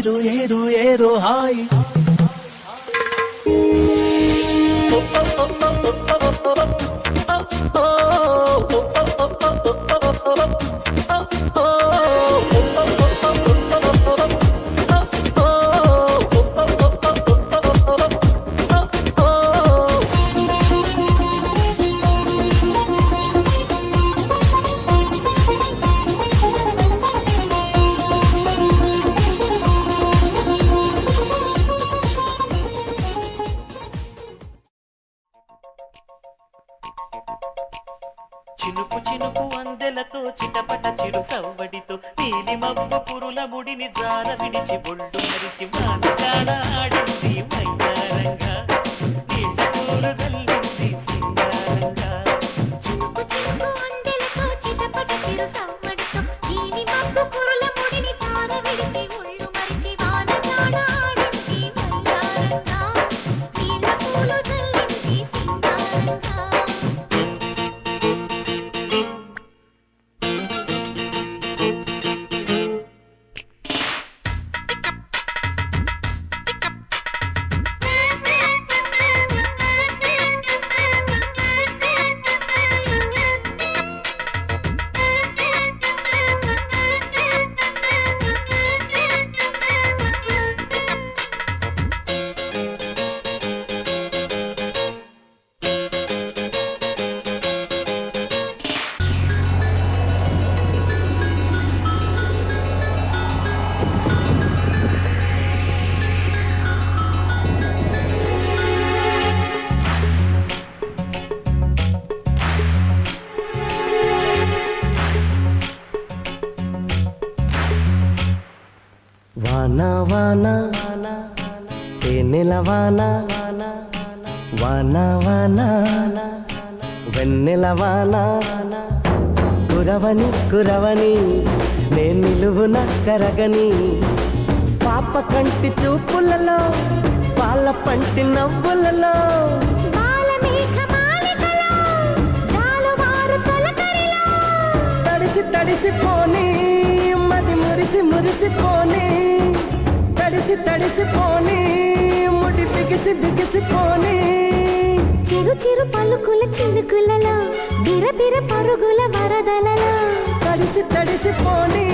ఏదో ఏదో ఏదో హాయ్ చినుకు చినుకు అందెలతో చిటపట చిరు సవ్వడితో నీలి మబ్బు పురుల ముడిని జార విడిచి బొళ్ళు మరిచి మానగాడ ఆడింది మైదారంగా నీళ్ళ పూలు జల్లింది సింగారంగా చినుకు చినుకు అందెలతో చిటపట చిరు సవ్వడితో నీలి మబ్బు పురుల ముడిని జార విడిచి బొళ్ళు మరిచి మానగాడ ఆడింది మైదారంగా నీళ్ళ పూలు జల్లింది సింగారంగా వానా వానా తేనెల వానా వానా వానా వెన్నెల వానా కురవని కురవని నే నిలువున కరగని పాప కంటి చూపులలో పాల పంటి నవ్వులలో తడిసి తడిసిపోని మది మురిసి మురిసిపోని తడిసి తడిసిపోని ముడి బిగిసి బిగిసిపోని చిరు చిరు పలుకుల చినుకులలో బిరబిర పరుగుల వరదలలో తడిసి తడిసిపోని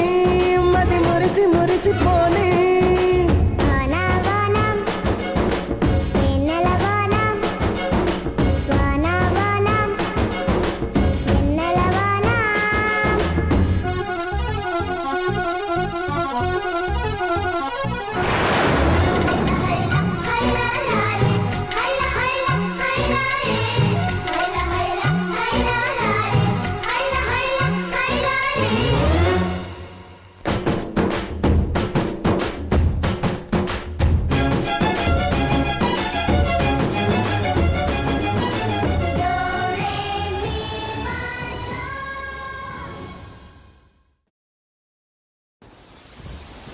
మది మురిసి మురిసిపోని